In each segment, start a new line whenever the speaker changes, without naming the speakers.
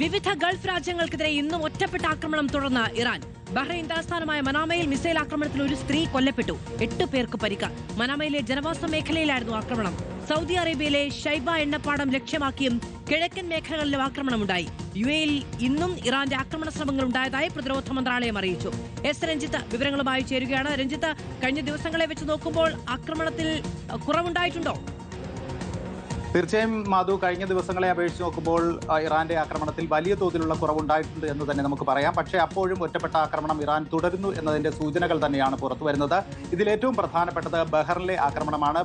വിവിധ ഗൾഫ് രാജ്യങ്ങൾക്കെതിരെ ഇന്നും ഒറ്റപ്പെട്ട ആക്രമണം തുടർന്ന് ഇറാൻ. ബഹ്റൈൻ തലസ്ഥാനമായ മനാമയിൽ മിസൈൽ ആക്രമണത്തിൽ ഒരു സ്ത്രീ കൊല്ലപ്പെട്ടു. 8 പേർക്ക് പരിക്ക്. മനാമയിലെ ജനവാസ മേഖലയിലായിരുന്നു ആക്രമണം. സൗദി അറേബ്യയിലെ ഷൈബ എണ്ണപ്പാടം ലക്ഷ്യമാക്കിയും കിഴക്കൻ മേഖലകളിലും ആക്രമണമുണ്ടായി. UAE-യിൽ ഇന്നും ഇറാന്റെ ആക്രമണ ശ്രമങ്ങൾ ഉണ്ടായതായി പ്രതിരോധ മന്ത്രാലയം അറിയിച്ചു. രഞ്ജിത്ത് വിവരങ്ങളുമായി ചേരുകയാണ്. രഞ്ജിത്ത്, കഴിഞ്ഞ ദിവസങ്ങളെ വെച്ച് നോക്കുമ്പോൾ ആക്രമണത്തിൽ കുറവുണ്ടായിട്ടുണ്ടോ?
തീർച്ചയായും മാധു, കഴിഞ്ഞ ദിവസങ്ങളെ അപേക്ഷിച്ച് നോക്കുമ്പോൾ ഇറാന്റെ ആക്രമണത്തിൽ വലിയ തോതിലുള്ള കുറവുണ്ടായിട്ടുണ്ട് എന്ന് തന്നെ നമുക്ക് പറയാം. പക്ഷേ അപ്പോഴും ഒറ്റപ്പെട്ട ആക്രമണം ഇറാൻ തുടരുന്നു എന്നതിന്റെ സൂചനകൾ തന്നെയാണ് പുറത്തു വരുന്നത്. ഇതിലേറ്റവും പ്രധാനപ്പെട്ടത് ബഹറിലെ ആക്രമണമാണ്.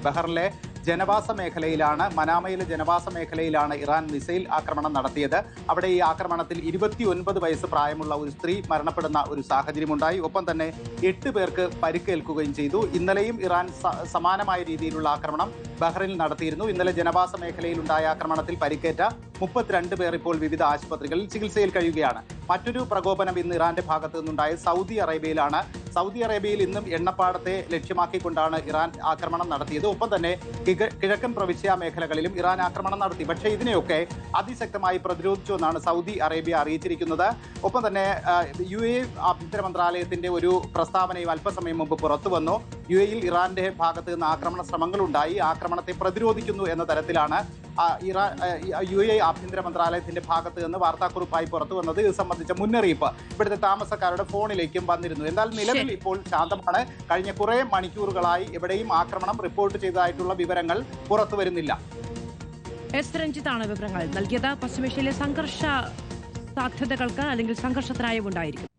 ബഹറിലെ ജനവാസ മേഖലയിലാണ്, മനാമയിലെ ജനവാസ മേഖലയിലാണ് ഇറാൻ മിസൈൽ ആക്രമണം നടത്തിയത്. അവിടെ ഈ ആക്രമണത്തിൽ 29 വയസ്സ് പ്രായമുള്ള ഒരു സ്ത്രീ മരണപ്പെടുന്ന ഒരു സാഹചര്യമുണ്ടായി. ഒപ്പം തന്നെ 8 പേർക്ക് പരിക്കേൽക്കുകയും ചെയ്തു. ഇന്നലെയും ഇറാൻ സമാനമായ രീതിയിലുള്ള ആക്രമണം ബഹ്റൈനിൽ നടത്തിയിരുന്നു. ഇന്നലെ ജനവാസ മേഖലയിലുണ്ടായ ആക്രമണത്തിൽ പരിക്കേറ്റ 32 പേർ ഇപ്പോൾ വിവിധ ആശുപത്രികളിൽ ചികിത്സയിൽ കഴിയുകയാണ്. മറ്റൊരു പ്രകോപനം ഇന്ന് ഇറാന്റെ ഭാഗത്തു നിന്നുണ്ടായ സൗദി അറേബ്യയിലാണ്. സൗദി അറേബ്യയിൽ ഇന്നും എണ്ണപ്പാടത്തെ ലക്ഷ്യമാക്കിക്കൊണ്ടാണ് ഇറാൻ ആക്രമണം നടത്തിയത്. ഒപ്പം തന്നെ കിഴക്കൻ പ്രവിശ്യ മേഖലകളിലും ഇറാൻ ആക്രമണം നടത്തി. പക്ഷേ ഇതിനെയൊക്കെ അതിശക്തമായി പ്രതിരോധിച്ചുവെന്നാണ് സൗദി അറേബ്യ അറിയിച്ചിരിക്കുന്നത്. ഒപ്പം തന്നെ UAE ആഭ്യന്തര മന്ത്രാലയത്തിന്റെ ഒരു പ്രസ്താവനയും അല്പസമയം മുമ്പ് പുറത്തു വന്നു. UAE-യിൽ ഇറാന്റെ ഭാഗത്ത് നിന്ന് ആക്രമണ ശ്രമങ്ങളുണ്ടായി, ആക്രമണത്തെ പ്രതിരോധിക്കുന്നു എന്ന തരത്തിലാണ് UAE ആഭ്യന്തര മന്ത്രാലയത്തിന്റെ ഭാഗത്ത് നിന്ന് വാർത്താക്കുറിപ്പായി പുറത്തു വന്നത്. ഇത് സംബന്ധിച്ച മുന്നറിയിപ്പ് ഇവിടുത്തെ താമസക്കാരുടെ ഫോണിലേക്കും വന്നിരുന്നു. എന്നാൽ നിലവിൽ ഇപ്പോൾ ശാന്തമാണ്. കഴിഞ്ഞ കുറെ മണിക്കൂറുകളായി എവിടെയും ആക്രമണം റിപ്പോർട്ട് ചെയ്തതായിട്ടുള്ള വിവരങ്ങൾ പുറത്തു വരുന്നില്ല.
രഞ്ജിത്താണ് വിവരങ്ങൾ നൽകിയത്. പശ്ചിമേഷ്യയിലെ സംഘർഷ സാധ്യതകൾക്ക് അല്ലെങ്കിൽ സംഘർഷത്തിനായും ഉണ്ടായിരിക്കും.